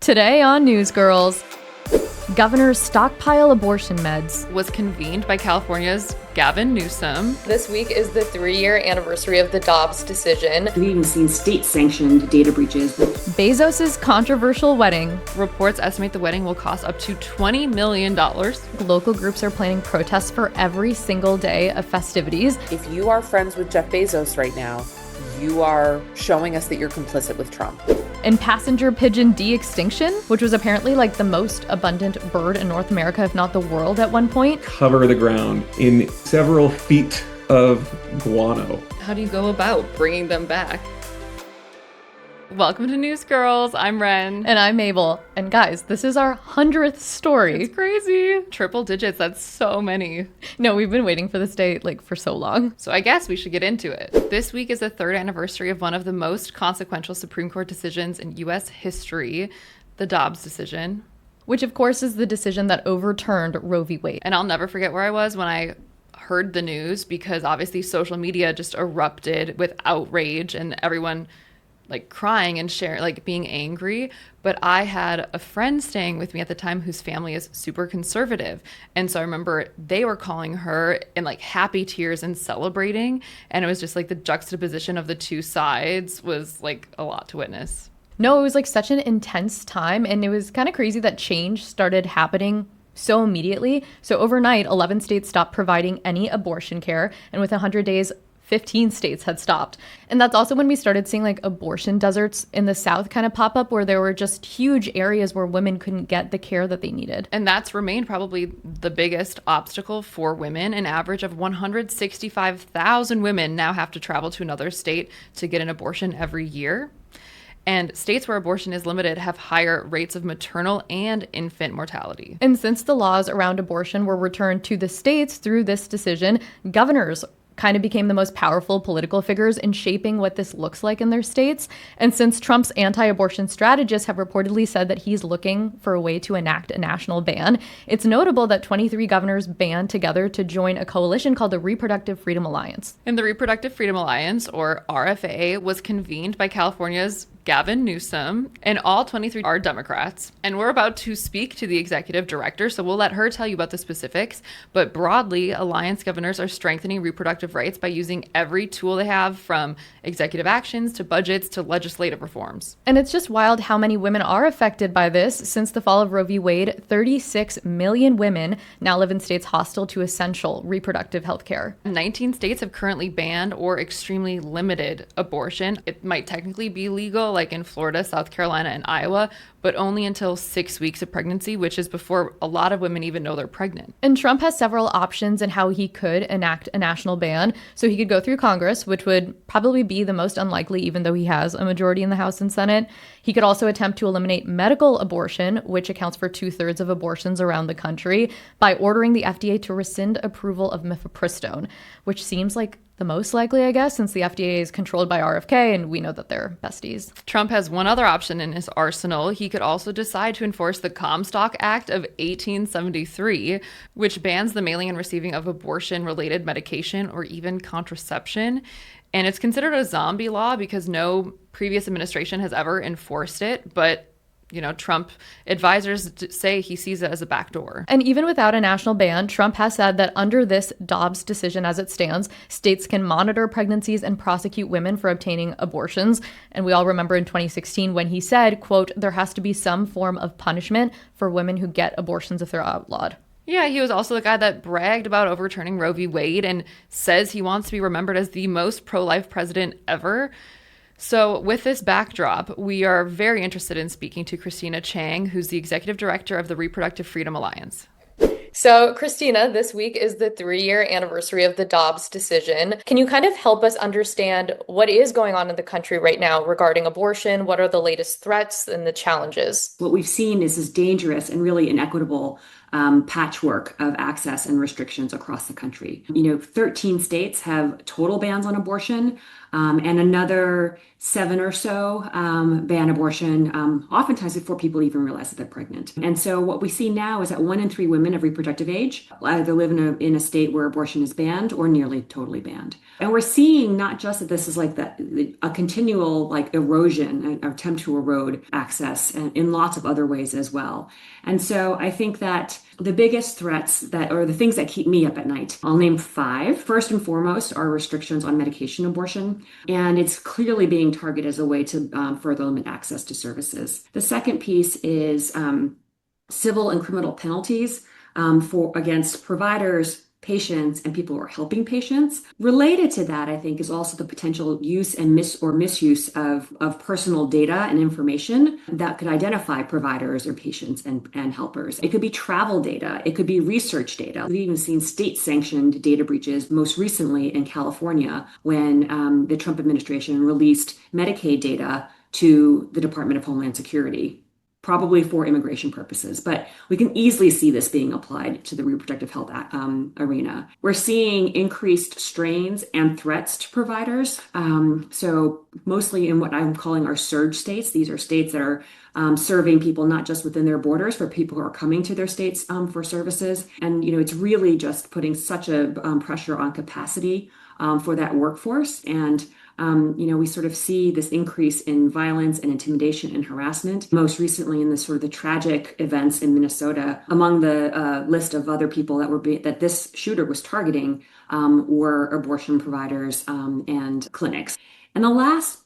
Today on Newsgirls, Governor's stockpile abortion meds was convened by California's Gavin Newsom. This week is the 3-year anniversary of the Dobbs decision. We've even seen state-sanctioned data breaches. Bezos' controversial wedding. Reports estimate the wedding will cost up to $20 million. Local groups are planning protests for every single day of festivities. If you are friends with Jeff Bezos right now, you are showing us that you're complicit with Trump. And passenger pigeon de-extinction, which was apparently like the most abundant bird in North America, if not the world at one point. Cover the ground in several feet of guano. How do you go about bringing them back? Welcome to Newsgirls. I'm Wren. And I'm Mabel. And guys, this is our 100th story. It's crazy. Triple digits. That's so many. No, we've been waiting for this day for so long. So I guess we should get into it. This week is the 3rd anniversary of one of the most consequential Supreme Court decisions in U.S. history, the Dobbs decision. Which, of course, is the decision that overturned Roe v. Wade. And I'll never forget where I was when I heard the news, because obviously social media just erupted with outrage and everyone crying and sharing, being angry. But I had a friend staying with me at the time whose family is super conservative. And so I remember they were calling her in happy tears and celebrating. And it was just the juxtaposition of the two sides was a lot to witness. No, it was such an intense time. And it was kind of crazy that change started happening so immediately. So overnight, 11 states stopped providing any abortion care. And within 100 days, 15 states had stopped. And that's also when we started seeing abortion deserts in the South kind of pop up, where there were just huge areas where women couldn't get the care that they needed. And that's remained probably the biggest obstacle for women. An average of 165,000 women now have to travel to another state to get an abortion every year. And states where abortion is limited have higher rates of maternal and infant mortality. And since the laws around abortion were returned to the states through this decision, governors kind of became the most powerful political figures in shaping what this looks like in their states. And since Trump's anti-abortion strategists have reportedly said that he's looking for a way to enact a national ban, it's notable that 23 governors band together to join a coalition called the Reproductive Freedom Alliance. And the Reproductive Freedom Alliance, or RFA, was convened by California's Gavin Newsom, and all 23 are Democrats. And we're about to speak to the executive director, so we'll let her tell you about the specifics. But broadly, Alliance governors are strengthening reproductive rights by using every tool they have, from executive actions to budgets to legislative reforms. And it's just wild how many women are affected by this. Since the fall of Roe v. Wade, 36 million women now live in states hostile to essential reproductive health care. 19 states have currently banned or extremely limited abortion. It might technically be legal, like in Florida, South Carolina, and Iowa, but only until 6 weeks of pregnancy, which is before a lot of women even know they're pregnant. And Trump has several options in how he could enact a national ban. So he could go through Congress, which would probably be the most unlikely, even though he has a majority in the House and Senate. He could also attempt to eliminate medical abortion, which accounts for 2/3 of abortions around the country, by ordering the FDA to rescind approval of mifepristone, which seems like the most likely, I guess, since the FDA is controlled by RFK and we know that they're besties. Trump has one other option in his arsenal. He could also decide to enforce the Comstock Act of 1873, which bans the mailing and receiving of abortion-related medication or even contraception. And it's considered a zombie law because no previous administration has ever enforced it, but Trump advisors say he sees it as a backdoor. And even without a national ban, Trump has said that under this Dobbs decision as it stands, states can monitor pregnancies and prosecute women for obtaining abortions. And we all remember in 2016 when he said, quote, there has to be some form of punishment for women who get abortions if they're outlawed. Yeah, he was also the guy that bragged about overturning Roe v. Wade and says he wants to be remembered as the most pro-life president ever. So with this backdrop, we are very interested in speaking to Christina Chang, who's the executive director of the Reproductive Freedom Alliance. So, Christina, this week is the 3-year anniversary of the Dobbs decision. Can you kind of help us understand what is going on in the country right now regarding abortion? What are the latest threats and the challenges? What we've seen is this dangerous and really inequitable patchwork of access and restrictions across the country. 13 states have total bans on abortion, and another 7 or so ban abortion, oftentimes before people even realize that they're pregnant. And so what we see now is that 1 in 3 women of reproductive age either live in a state where abortion is banned or nearly totally banned. And we're seeing not just that this is like a continual like erosion, an attempt to erode access, and in lots of other ways as well. And so I think that the biggest threats or the things that keep me up at night, I'll name 5. First and foremost are restrictions on medication abortion, and it's clearly being targeted as a way to further limit access to services. The second piece is civil and criminal penalties against providers, patients, and people who are helping patients. Related to that, I think, is also the potential use and misuse of personal data and information that could identify providers or patients and helpers. It could be travel data. It could be research data. We've even seen state-sanctioned data breaches, most recently in California, when the Trump administration released Medicaid data to the Department of Homeland Security, probably for immigration purposes, but we can easily see this being applied to the reproductive health arena. We're seeing increased strains and threats to providers. So mostly in what I'm calling our surge states. These are states that are serving people not just within their borders, but people who are coming to their states for services. And, it's really just putting such a pressure on capacity for that workforce. And we sort of see this increase in violence and intimidation and harassment. Most recently in the tragic events in Minnesota, among the list of other people that this shooter was targeting were abortion providers and clinics. And the last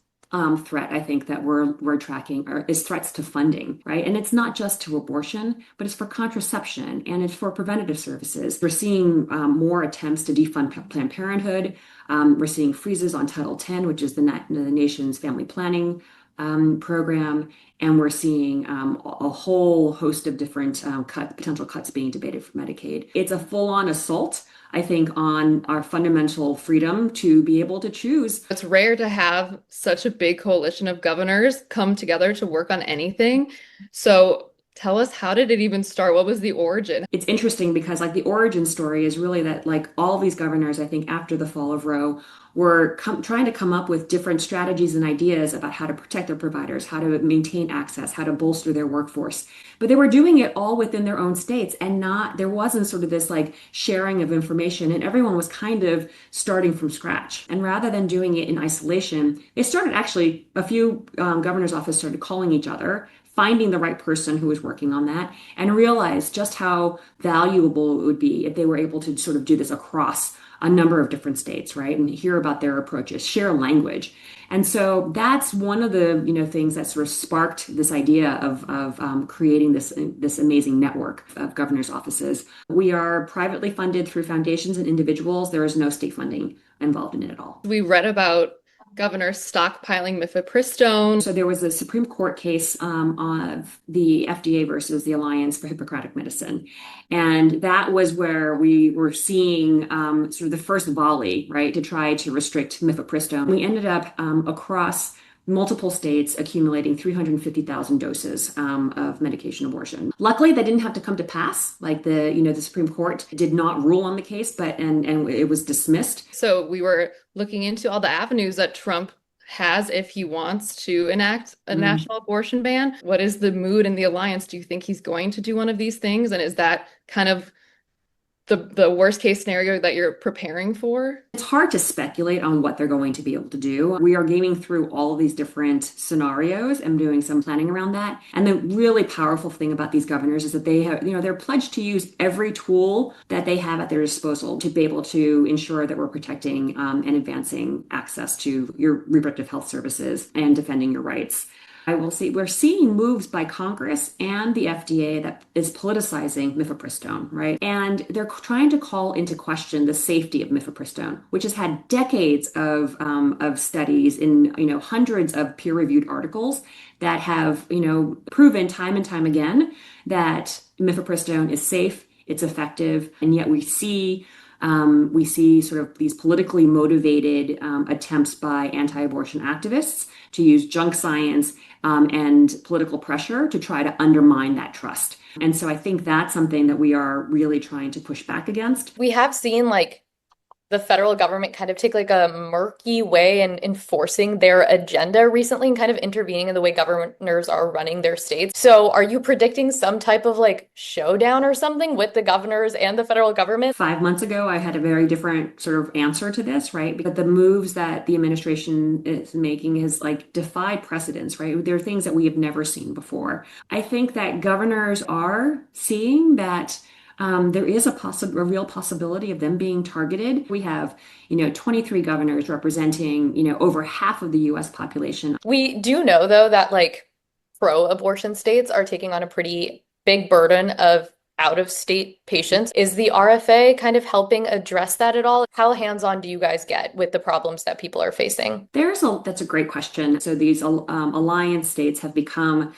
threat I think that we're tracking is threats to funding, right? And it's not just to abortion, but it's for contraception and it's for preventative services. We're seeing more attempts to defund Planned Parenthood. We're seeing freezes on Title X, which is the nation's family planning program, and we're seeing a whole host of different potential cuts being debated for Medicaid. It's a full-on assault, I think, on our fundamental freedom to be able to choose. It's rare to have such a big coalition of governors come together to work on anything. So tell us, how did it even start? What was the origin? It's interesting because the origin story is really that all these governors, I think, after the fall of Roe, were trying to come up with different strategies and ideas about how to protect their providers, how to maintain access, how to bolster their workforce. But they were doing it all within their own states, and there wasn't sort of this sharing of information, and everyone was kind of starting from scratch. And rather than doing it in isolation, they started actually, a few governor's offices started calling each other, finding the right person who was working on that, and realized just how valuable it would be if they were able to sort of do this across a number of different states, right? And hear about their approaches, share language. And so that's one of the things that sort of sparked this idea of creating this amazing network of governor's offices. We are privately funded through foundations and individuals. There is no state funding involved in it at all. We read about governors stockpiling mifepristone. So there was a Supreme Court case of the FDA versus the Alliance for Hippocratic Medicine. And that was where we were seeing sort of the first volley, right, to try to restrict mifepristone. We ended up across multiple states accumulating 350,000 doses of medication abortion. Luckily, that didn't have to come to pass. The Supreme Court did not rule on the case, but and it was dismissed. So we were looking into all the avenues that Trump has if he wants to enact a national abortion ban. What is the mood in the alliance? Do you think he's going to do one of these things? And is that kind of the worst case scenario that you're preparing for? It's hard to speculate on what they're going to be able to do. We are gaming through all of these different scenarios and doing some planning around that. And the really powerful thing about these governors is that they have, they're pledged to use every tool that they have at their disposal to be able to ensure that we're protecting and advancing access to your reproductive health services and defending your rights. We're seeing moves by Congress and the FDA that is politicizing mifepristone, right? And they're trying to call into question the safety of mifepristone, which has had decades of studies in, hundreds of peer-reviewed articles that have, proven time and time again that mifepristone is safe, it's effective, and yet we see We see sort of these politically motivated attempts by anti-abortion activists to use junk science and political pressure to try to undermine that trust. And so I think that's something that we are really trying to push back against. We have seen the federal government kind of take a murky way in enforcing their agenda recently and kind of intervening in the way governors are running their states. So are you predicting some type of showdown or something with the governors and the federal government? 5 months ago, I had a very different sort of answer to this, right? But the moves that the administration is making has defied precedents, right? There are things that we have never seen before. I think that governors are seeing that there is a real possibility of them being targeted. We have, 23 governors representing, over half of the U.S. population. We do know, though, that pro-abortion states are taking on a pretty big burden of out-of-state patients. Is the RFA kind of helping address that at all? How hands-on do you guys get with the problems that people are facing? That's a great question. So these alliance states have become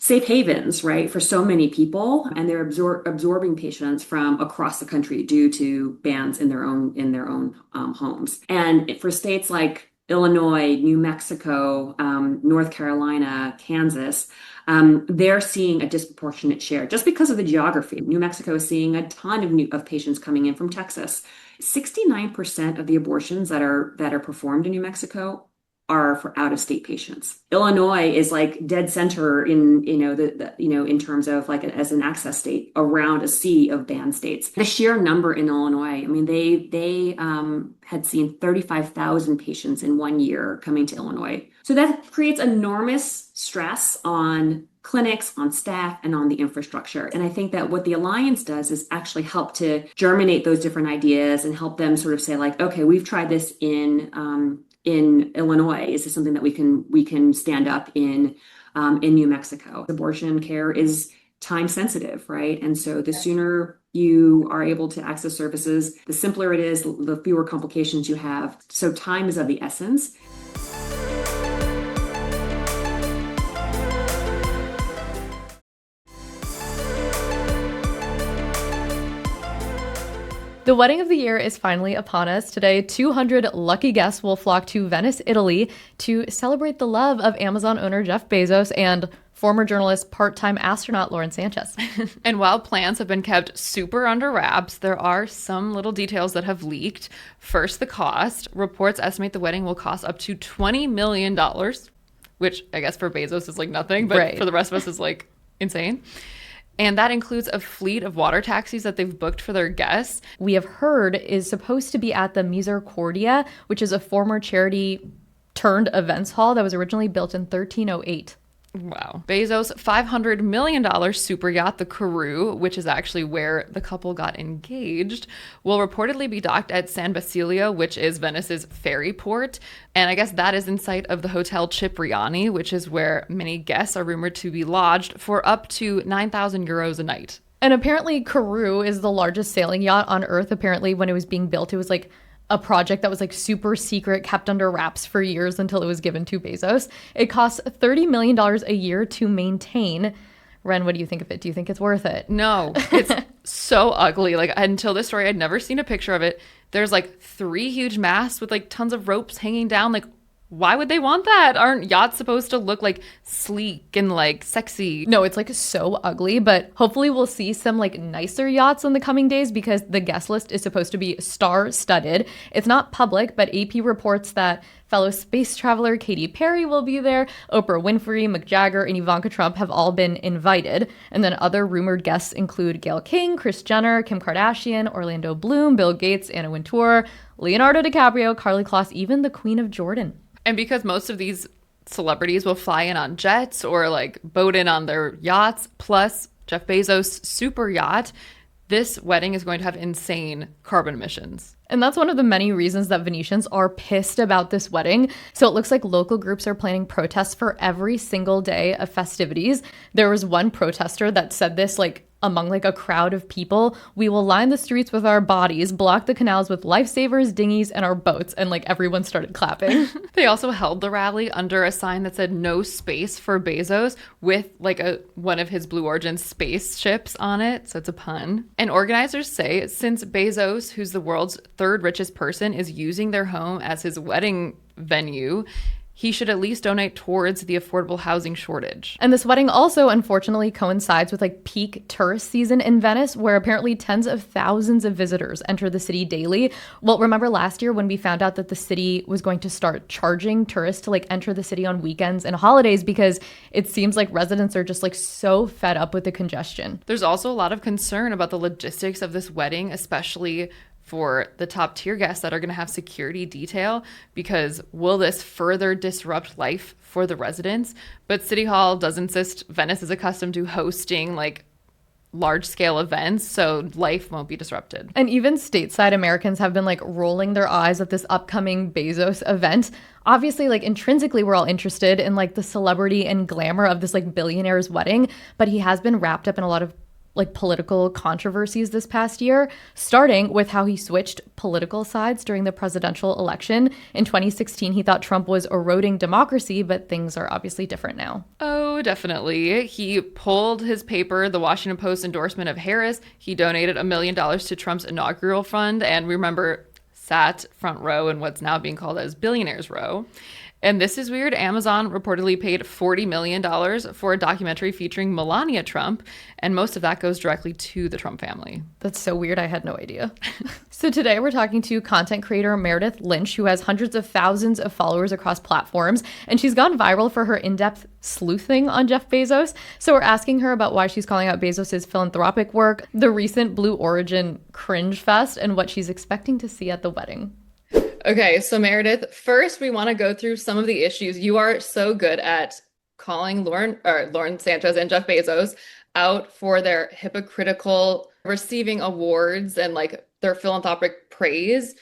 safe havens, right, for so many people, and they're absorbing patients from across the country due to bans in their own homes. And for states like Illinois, New Mexico, North Carolina, Kansas, they're seeing a disproportionate share just because of the geography. New Mexico is seeing a ton of patients coming in from Texas. 69% of the abortions that are performed in New Mexico are for out-of-state patients. Illinois is dead center in in terms of as an access state around a sea of banned states. The sheer number in Illinois, I mean, they had seen 35,000 patients in 1 year coming to Illinois. So that creates enormous stress on clinics, on staff, and on the infrastructure. And I think that what the Alliance does is actually help to germinate those different ideas and help them sort of say okay, we've tried this in Illinois. Is this something that we can stand up in New Mexico? Abortion care is time sensitive, right? And so the sooner you are able to access services, the simpler it is, the fewer complications you have. So time is of the essence. The wedding of the year is finally upon us. Today, 200 lucky guests will flock to Venice, Italy to celebrate the love of Amazon owner Jeff Bezos and former journalist, part-time astronaut Lauren Sanchez. And while plans have been kept super under wraps, there are some little details that have leaked. First, the cost. Reports estimate the wedding will cost up to $20 million, which I guess for Bezos is nothing, but for the rest of us is insane. And that includes a fleet of water taxis that they've booked for their guests. We have heard is supposed to be at the Misericordia, which is a former charity turned events hall that was originally built in 1308. Wow. Bezos' $500 million super yacht, the Karoo, which is actually where the couple got engaged, will reportedly be docked at San Basilio, which is Venice's ferry port. And I guess that is in sight of the Hotel Cipriani, which is where many guests are rumored to be lodged for up to 9,000 euros a night. And apparently Karoo is the largest sailing yacht on Earth. Apparently when it was being built, it was a project that was super secret, kept under wraps for years until it was given to Bezos. It costs $30 million a year to maintain. Wren, what do you think of it? Do you think it's worth it? No, it's so ugly. Until this story, I'd never seen a picture of it. There's 3 huge masts with tons of ropes hanging down. Why would they want that? Aren't yachts supposed to look sleek and sexy? No, it's so ugly, but hopefully we'll see some nicer yachts in the coming days because the guest list is supposed to be star-studded. It's not public, but AP reports that fellow space traveler Katy Perry will be there. Oprah Winfrey, Mick Jagger, and Ivanka Trump have all been invited. And then other rumored guests include Gayle King, Kris Jenner, Kim Kardashian, Orlando Bloom, Bill Gates, Anna Wintour, Leonardo DiCaprio, Karlie Kloss, even the Queen of Jordan. And because most of these celebrities will fly in on jets or boat in on their yachts, plus Jeff Bezos' super yacht, this wedding is going to have insane carbon emissions. And that's one of the many reasons that Venetians are pissed about this wedding. So it looks like local groups are planning protests for every single day of festivities. There was one protester that said this among like a crowd of people. We will line the streets with our bodies, block the canals with lifesavers, dinghies, and our boats. And like everyone started clapping. They also held the rally under a sign that said no space for Bezos with like one of his Blue Origin spaceships on it. So it's a pun. And organizers say since Bezos, who's the world's third richest person, is using their home as his wedding venue, he should at least donate towards the affordable housing shortage. And this wedding also, unfortunately, coincides with like peak tourist season in Venice, where apparently tens of thousands of visitors enter the city daily. Well, remember last year when we found out that the city was going to start charging tourists to like enter the city on weekends and holidays because it seems like residents are just like so fed up with the congestion. There's also a lot of concern about the logistics of this wedding, especially for the top tier guests that are going to have security detail, because will this further disrupt life for the residents? But City Hall does insist Venice is accustomed to hosting like large scale events, so life won't be disrupted. And even stateside Americans have been like rolling their eyes at this upcoming Bezos event. Obviously, like intrinsically, we're all interested in like the celebrity and glamour of this like billionaire's wedding, but he has been wrapped up in a lot of like political controversies this past year, starting with how he switched political sides during the presidential election. In 2016, he thought Trump was eroding democracy, but things are obviously different now. Oh, definitely. He pulled his paper, the Washington Post endorsement of Harris. He donated $1 million to Trump's inaugural fund, and remember, sat front row in what's now being called as Billionaires Row. And this is weird. Amazon reportedly paid $40 million for a documentary featuring Melania Trump, and most of that goes directly to the Trump family. That's so weird. I had no idea. So today we're talking to content creator Meredith Lynch, who has hundreds of thousands of followers across platforms, and she's gone viral for her in-depth sleuthing on Jeff Bezos. So we're asking her about why she's calling out Bezos' philanthropic work, the recent Blue Origin cringe fest, and what she's expecting to see at the wedding. Okay, so Meredith, first we want to go through some of the issues. You are so good at calling Lauren Sanchez and Jeff Bezos out for their hypocritical receiving awards and like their philanthropic praise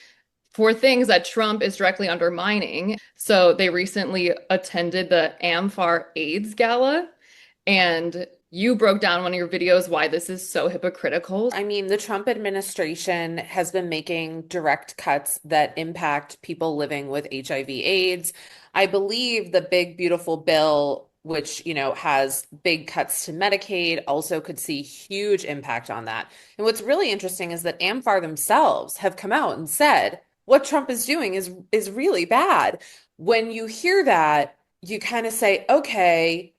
for things that Trump is directly undermining. So they recently attended the AmFAR AIDS Gala, and you broke down one of your videos why this is so hypocritical. I mean, the Trump administration has been making direct cuts that impact people living with HIV/AIDS. I believe the big, beautiful bill, which, has big cuts to Medicaid, also could see huge impact on that. And what's really interesting is that AmFAR themselves have come out and said what Trump is doing is really bad. When you hear that, you kind of say, okay,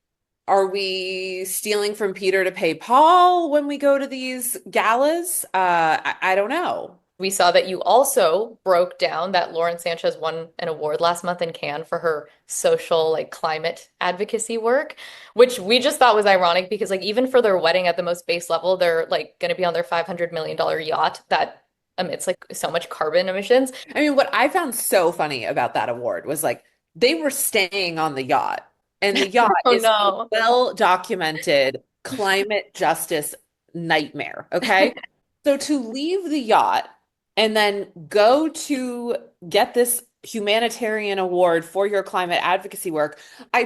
are we stealing from Peter to pay Paul when we go to these galas? I don't know. We saw that you also broke down that Lauren Sanchez won an award last month in Cannes for her social like climate advocacy work, which we just thought was ironic because like even for their wedding at the most base level, they're like going to be on their $500 million yacht that emits like so much carbon emissions. I mean, what I found so funny about that award was like they were staying on the yacht. And the yacht is a well-documented climate justice nightmare, okay? So to leave the yacht and then go to get this humanitarian award for your climate advocacy work, I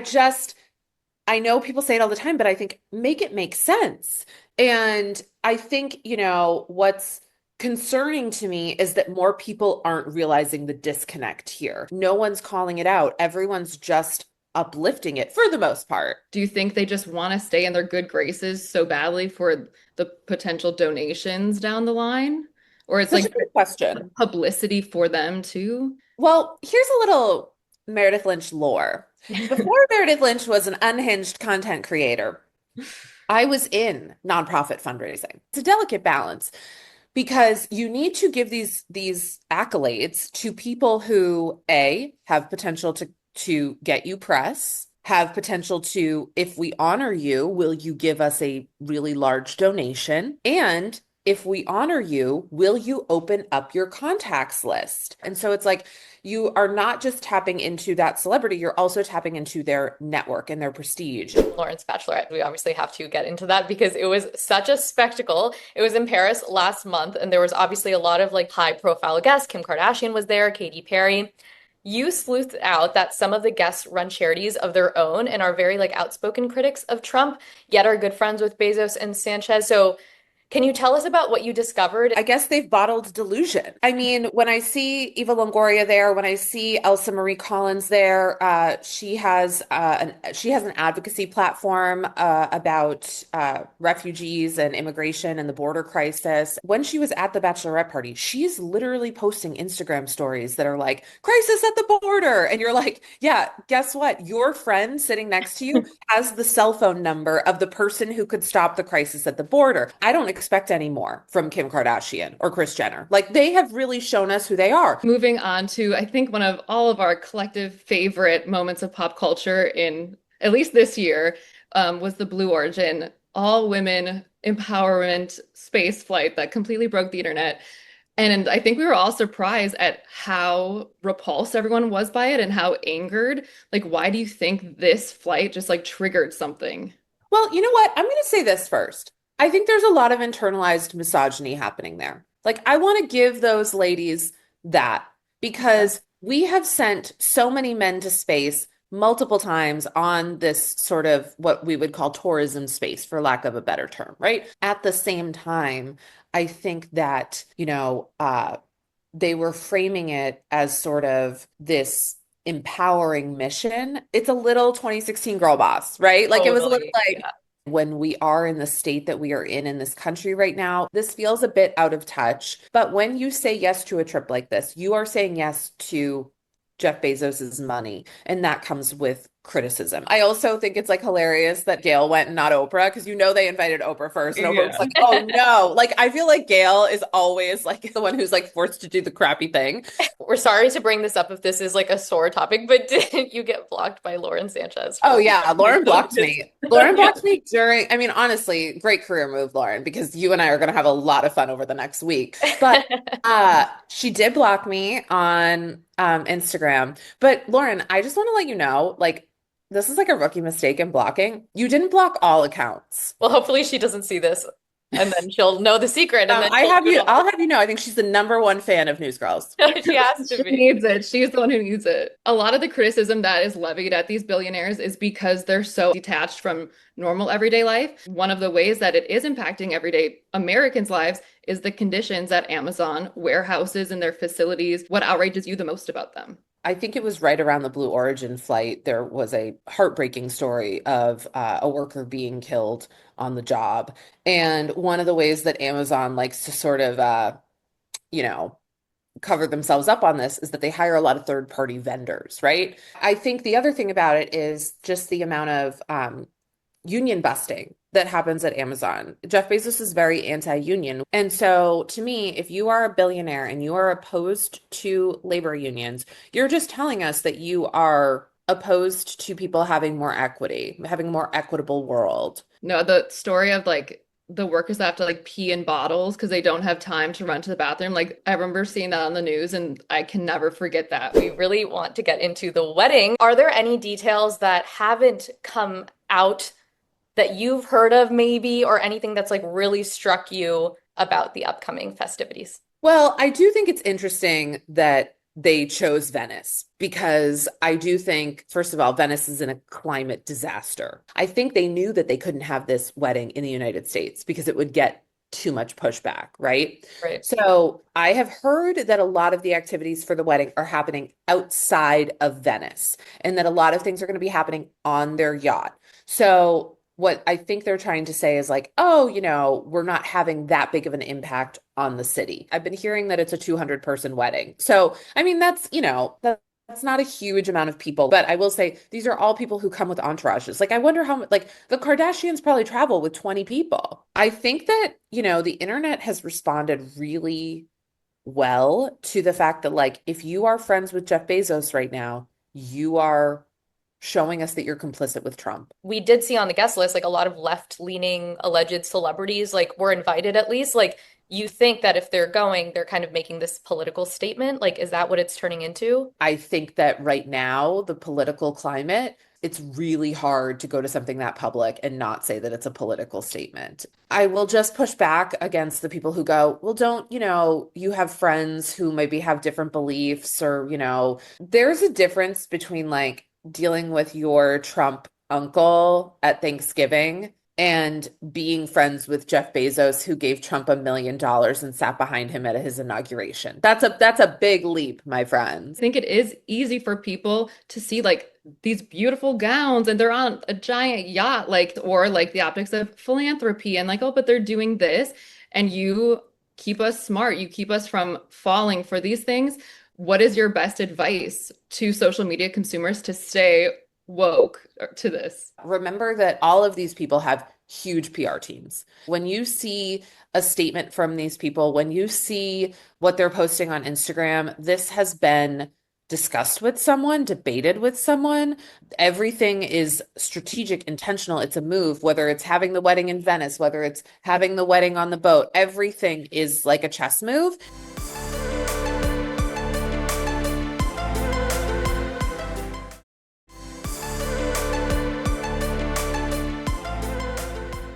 know people say it all the time, but I think make it make sense. And I think, what's concerning to me is that more people aren't realizing the disconnect here. No one's calling it out. Everyone's just uplifting it for the most part. Do you think they just want to stay in their good graces so badly for the potential donations down the line? Or it's That's like a good question. Publicity for them too? Well, here's a little Meredith Lynch lore. Before Meredith Lynch was an unhinged content creator, I was in nonprofit fundraising. It's a delicate balance because you need to give these accolades to people who, A, have potential to get you press, have potential to, if we honor you, will you give us a really large donation? And if we honor you, will you open up your contacts list? And so it's like, you are not just tapping into that celebrity, you're also tapping into their network and their prestige. Lauren's bachelorette, we obviously have to get into that because it was such a spectacle. It was in Paris last month, and there was obviously a lot of like high profile guests. Kim Kardashian was there, Katy Perry. You sleuthed out that some of the guests run charities of their own and are very like outspoken critics of Trump, yet are good friends with Bezos and Sanchez. So can you tell us about what you discovered? I guess they've bottled delusion. I mean, when I see Eva Longoria there, when I see Elsa Marie Collins there, she has an advocacy platform about refugees and immigration and the border crisis. When she was at the bachelorette party, she's literally posting Instagram stories that are like, "Crisis at the border," and you're like, "Yeah, guess what? Your friend sitting next to you has the cell phone number of the person who could stop the crisis at the border." I don't expect any more from Kim Kardashian or Kris Jenner. Like, they have really shown us who they are. Moving on to, I think, one of all of our collective favorite moments of pop culture in at least this year was the Blue Origin all women empowerment space flight that completely broke the internet. And I think we were all surprised at how repulsed everyone was by it and how angered. Like, why do you think this flight just like triggered something? Well, you know what? I'm going to say this first. I think there's a lot of internalized misogyny happening there. Like, I want to give those ladies that because we have sent so many men to space multiple times on this sort of what we would call tourism space, for lack of a better term, right? At the same time, I think that, they were framing it as sort of this empowering mission. It's a little 2016 girl boss, right? Like, it was a little like, yeah. When we are in the state that we are in this country right now, this feels a bit out of touch. But when you say yes to a trip like this, you are saying yes to Jeff Bezos's money, and that comes with criticism. I also think it's like hilarious that Gail went and not Oprah, because they invited Oprah first, and Oprah was like, "Oh no!" Like, I feel like Gail is always like the one who's like forced to do the crappy thing. We're sorry to bring this up if this is like a sore topic, but didn't you get blocked by Lauren Sanchez? Oh yeah, Lauren blocked me. Lauren blocked me I mean, honestly, great career move, Lauren, because you and I are going to have a lot of fun over the next week. But she did block me on Instagram. But Lauren, I just want to let you know, like, this is like a rookie mistake in blocking. You didn't block all accounts. Well, hopefully she doesn't see this, and then she'll know the secret. And then I'll have you know, I think she's the #1 fan of Newsgirls. She has to She be. needs it. She's the one who needs it. A lot of the criticism that is levied at these billionaires is because they're so detached from normal everyday life. One of the ways that it is impacting everyday Americans' lives is the conditions at Amazon warehouses and their facilities. What outrages you the most about them? I think it was right around the Blue Origin flight. There was a heartbreaking story of a worker being killed on the job. And one of the ways that Amazon likes to sort of, cover themselves up on this is that they hire a lot of third-party vendors, right? I think the other thing about it is just the amount of union busting that happens at Amazon. Jeff Bezos is very anti-union. And so to me, if you are a billionaire and you are opposed to labor unions, you're just telling us that you are opposed to people having more equity, having a more equitable world. No, the story of like the workers that have to like pee in bottles because they don't have time to run to the bathroom. Like, I remember seeing that on the news and I can never forget that. We really want to get into the wedding. Are there any details that haven't come out that you've heard of maybe, or anything that's like really struck you about the upcoming festivities? Well, I do think it's interesting that they chose Venice, because I do think, first of all, Venice is in a climate disaster. I think they knew that they couldn't have this wedding in the United States because it would get too much pushback, right? Right. So I have heard that a lot of the activities for the wedding are happening outside of Venice, and that a lot of things are going to be happening on their yacht. So what I think they're trying to say is like, oh, we're not having that big of an impact on the city. I've been hearing that it's a 200-person wedding. So, I mean, that's not a huge amount of people. But I will say these are all people who come with entourages. Like, I wonder how much, like, the Kardashians probably travel with 20 people. I think that, the internet has responded really well to the fact that, like, if you are friends with Jeff Bezos right now, you are showing us that you're complicit with Trump. We did see on the guest list, like, a lot of left-leaning alleged celebrities, like, were invited at least. Like, you think that if they're going, they're kind of making this political statement? Like, is that what it's turning into? I think that right now, the political climate it's really hard to go to something that public and not say that it's a political statement. I will just push back against the people who go, well, don't, you have friends who maybe have different beliefs or, there's a difference between like dealing with your Trump uncle at Thanksgiving and being friends with Jeff Bezos, who gave Trump $1 million and sat behind him at his inauguration. That's a big leap, my friends. I think it is easy for people to see like these beautiful gowns and they're on a giant yacht, like, or like the optics of philanthropy and like, oh, but they're doing this. And you keep us smart. You keep us from falling for these things. What is your best advice to social media consumers to stay woke to this? Remember that all of these people have huge PR teams. When you see a statement from these people, when you see what they're posting on Instagram, this has been discussed with someone, debated with someone. Everything is strategic, intentional. It's a move, whether it's having the wedding in Venice, whether it's having the wedding on the boat, everything is like a chess move.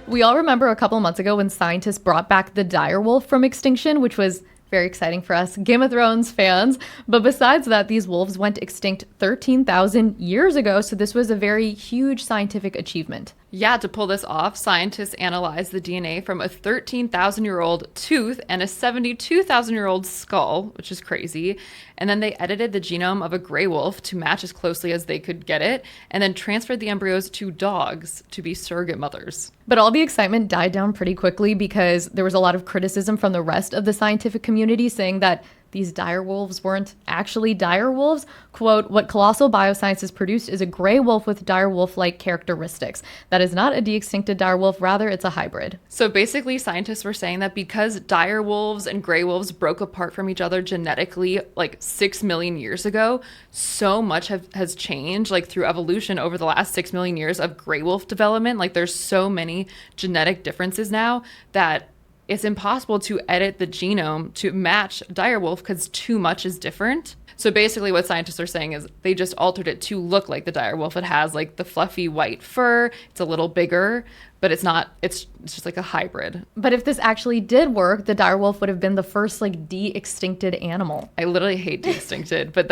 We all remember a couple months ago when scientists brought back the dire wolf from extinction, which was very exciting for us Game of Thrones fans. But besides that, these wolves went extinct 13,000 years ago, so this was a very huge scientific achievement. Yeah, to pull this off, scientists analyzed the DNA from a 13,000-year-old tooth and a 72,000-year-old skull, which is crazy. And then they edited the genome of a gray wolf to match as closely as they could get it, and then transferred the embryos to dogs to be surrogate mothers. But all the excitement died down pretty quickly because there was a lot of criticism from the rest of the scientific community saying that these dire wolves weren't actually dire wolves. Quote, what Colossal Bioscience has produced is a gray wolf with dire wolf-like characteristics. That is not a de-extincted dire wolf, rather it's a hybrid. So basically scientists were saying that because dire wolves and gray wolves broke apart from each other genetically like 6 million years ago, so much has changed like through evolution over the last 6 million years of gray wolf development. Like there's so many genetic differences now that it's impossible to edit the genome to match direwolf because too much is different. So basically what scientists are saying is they just altered it to look like the direwolf. It has like the fluffy white fur. It's a little bigger, but it's not, it's just like a hybrid. But if this actually did work, the direwolf would have been the first like de-extincted animal. I literally hate de-extincted, but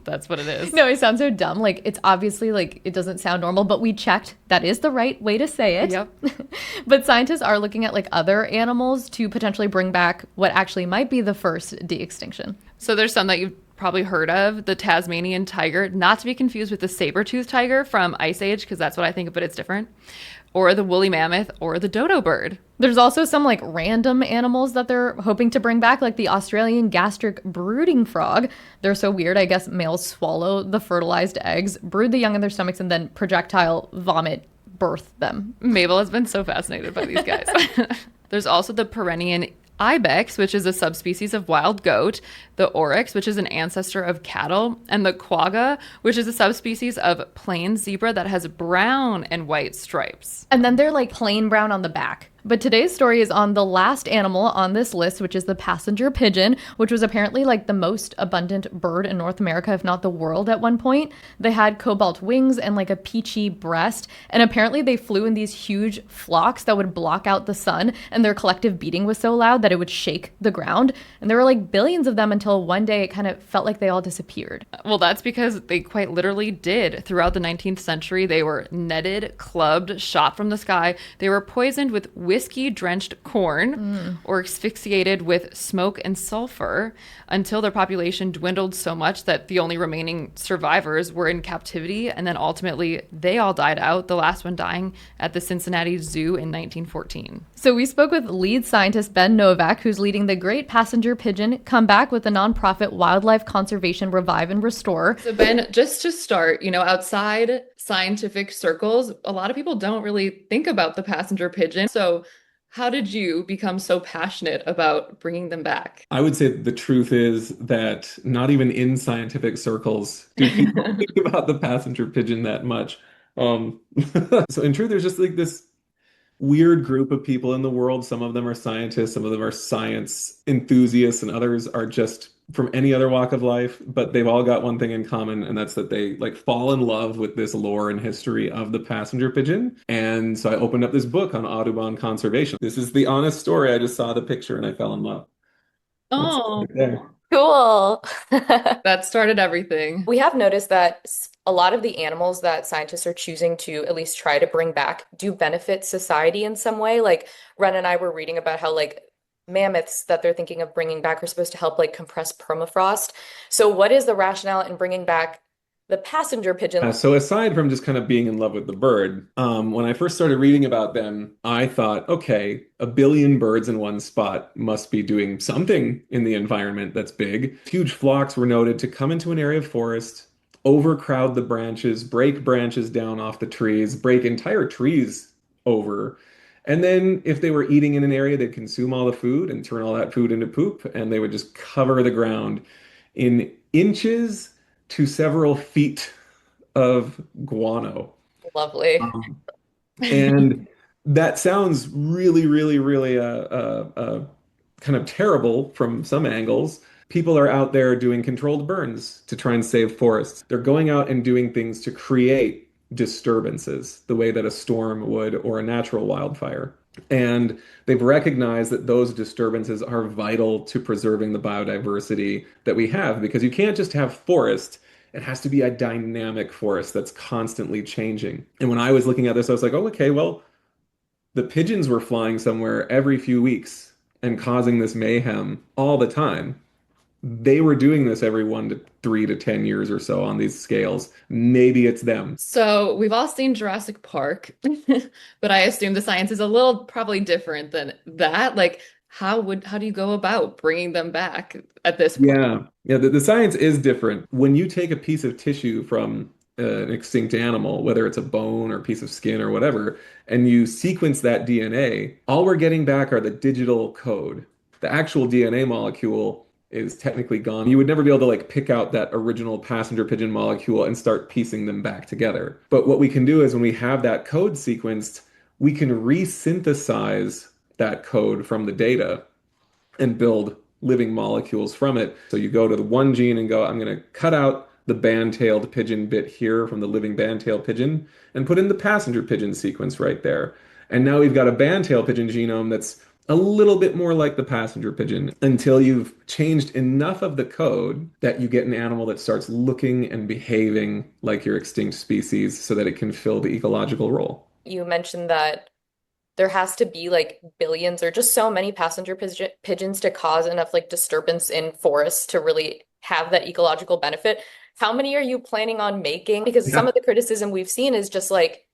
that's what it is. No, it sounds so dumb. Like, it's obviously, like, it doesn't sound normal, but we checked. That is the right way to say it. Yep. But scientists are looking at, like, other animals to potentially bring back what actually might be the first de-extinction. So there's some that you've probably heard of. The Tasmanian tiger, not to be confused with the saber-toothed tiger from Ice Age, because that's what I think of, but it's different. Or the woolly mammoth, or the dodo bird. There's also some like random animals that they're hoping to bring back, like the Australian gastric brooding frog. They're so weird. I guess males swallow the fertilized eggs, brood the young in their stomachs, and then projectile vomit birth them. Mabel has been so fascinated by these guys. There's also the Pyrenean ibex, which is a subspecies of wild goat, the oryx, which is an ancestor of cattle, and the quagga, which is a subspecies of plain zebra that has brown and white stripes. And then they're like plain brown on the back. But today's story is on the last animal on this list, which is the passenger pigeon, which was apparently like the most abundant bird in North America, if not the world at one point. They had cobalt wings and like a peachy breast. And apparently they flew in these huge flocks that would block out the sun. And their collective beating was so loud that it would shake the ground. And there were like billions of them until one day it kind of felt like they all disappeared. Well, that's because they quite literally did. Throughout the 19th century, they were netted, clubbed, shot from the sky. They were poisoned with whiskey-drenched corn or asphyxiated with smoke and sulfur until their population dwindled so much that the only remaining survivors were in captivity. And then ultimately, they all died out, the last one dying at the Cincinnati Zoo in 1914. So we spoke with lead scientist Ben Novak, who's leading the Great Passenger Pigeon Comeback with the nonprofit Wildlife Conservation Revive and Restore. So Ben, just to start, outside scientific circles, a lot of people don't really think about the passenger pigeon. So how did you become so passionate about bringing them back? I would say the truth is that not even in scientific circles do people think about the passenger pigeon that much. So in truth, there's just like this weird group of people in the world. Some of them are scientists, some of them are science enthusiasts, and others are just from any other walk of life, but they've all got one thing in common, and that's that they like fall in love with this lore and history of the passenger pigeon. And so I opened up this book on Audubon conservation. This is the honest story. I just saw the picture and I fell in love. That's Oh, right there. Cool. that started everything. We have noticed that a lot of the animals that scientists are choosing to at least try to bring back do benefit society in some way. Like Ren and I were reading about how like mammoths that they're thinking of bringing back are supposed to help like compress permafrost. So what is the rationale in bringing back the passenger pigeon? So aside from just kind of being in love with the bird, when I first started reading about them, I thought, okay, a billion birds in one spot must be doing something in the environment that's big. Huge flocks were noted to come into an area of forest, overcrowd the branches, break branches down off the trees, break entire trees over. And then if they were eating in an area, they'd consume all the food and turn all that food into poop, and they would just cover the ground in inches to several feet of guano. Lovely. And that sounds really, really, really kind of terrible from some angles. People are out there doing controlled burns to try and save forests. They're going out and doing things to create disturbances, the way that a storm would or a natural wildfire. And they've recognized that those disturbances are vital to preserving the biodiversity that we have, because you can't just have forest. It has to be a dynamic forest that's constantly changing. And when I was looking at this, I was like, oh, okay, well, the pigeons were flying somewhere every few weeks and causing this mayhem all the time. They were doing this every 1 to 3 to 10 years or so on these scales. Maybe it's them. So we've all seen Jurassic Park, but I assume the science is a little probably different than that. Like, how do you go about bringing them back at this point? Yeah, the science is different. When you take a piece of tissue from an extinct animal, whether it's a bone or a piece of skin or whatever, and you sequence that DNA, all we're getting back are the digital code. The actual DNA molecule is technically gone. You would never be able to like pick out that original passenger pigeon molecule and start piecing them back together. But what we can do is when we have that code sequenced, we can resynthesize that code from the data and build living molecules from it. So you go to the one gene and go, I'm going to cut out the band-tailed pigeon bit here from the living band-tailed pigeon and put in the passenger pigeon sequence right there. And now we've got a band-tailed pigeon genome that's a little bit more like the passenger pigeon, until you've changed enough of the code that you get an animal that starts looking and behaving like your extinct species so that it can fill the ecological role. You mentioned that there has to be like billions or just so many passenger pigeons to cause enough like disturbance in forests to really have that ecological benefit. How many are you planning on making? Because some of the criticism we've seen is just like,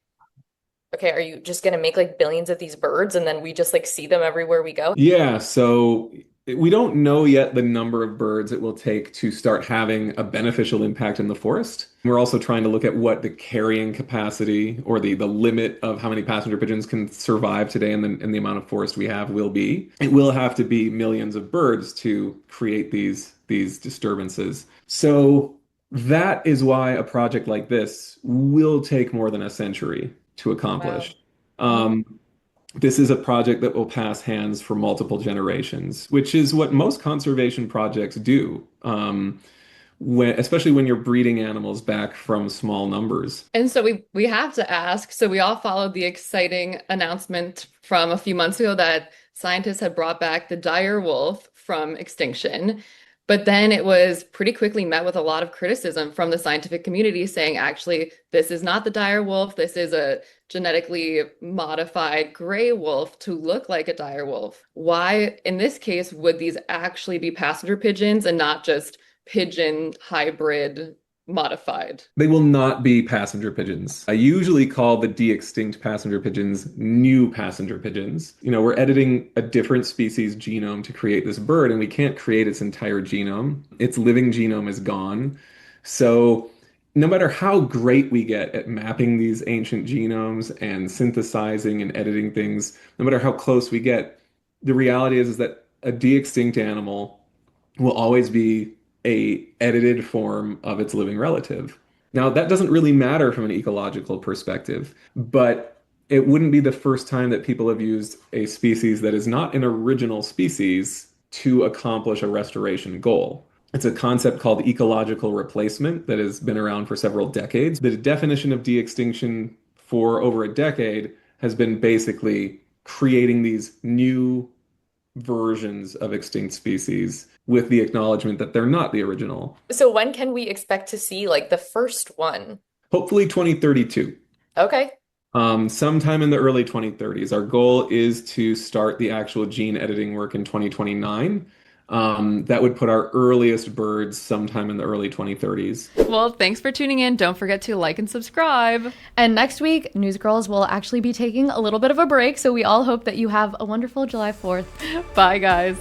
okay, are you just going to make like billions of these birds and then we just like see them everywhere we go? Yeah, so we don't know yet the number of birds it will take to start having a beneficial impact in the forest. We're also trying to look at what the carrying capacity or the limit of how many passenger pigeons can survive today and the amount of forest we have will be. It will have to be millions of birds to create these disturbances. So that is why a project like this will take more than a century to accomplish. Wow. This is a project that will pass hands for multiple generations, which is what most conservation projects do, especially when you're breeding animals back from small numbers. And so we have to ask, so we all followed the exciting announcement from a few months ago that scientists had brought back the dire wolf from extinction. But then it was pretty quickly met with a lot of criticism from the scientific community saying, actually, this is not the dire wolf. This is a genetically modified gray wolf to look like a dire wolf. Why, in this case, would these actually be passenger pigeons and not just pigeon hybrid modified? They will not be passenger pigeons. I usually call the de-extinct passenger pigeons new passenger pigeons. You know, we're editing a different species genome to create this bird, and we can't create its entire genome. Its living genome is gone. So no matter how great we get at mapping these ancient genomes and synthesizing and editing things, no matter how close we get, the reality is that a de-extinct animal will always be a edited form of its living relative. Now, that doesn't really matter from an ecological perspective, but it wouldn't be the first time that people have used a species that is not an original species to accomplish a restoration goal. It's a concept called ecological replacement that has been around for several decades. The definition of de-extinction for over a decade has been basically creating these new versions of extinct species with the acknowledgement that they're not the original. So when can we expect to see like the first one? Hopefully 2032. Okay. Sometime in the early 2030s. Our goal is to start the actual gene editing work in 2029. That would put our earliest birds sometime in the early 2030s. Well, thanks for tuning in. Don't forget to like and subscribe. And next week, Newsgirls will actually be taking a little bit of a break, so we all hope that you have a wonderful July 4th. Bye, guys.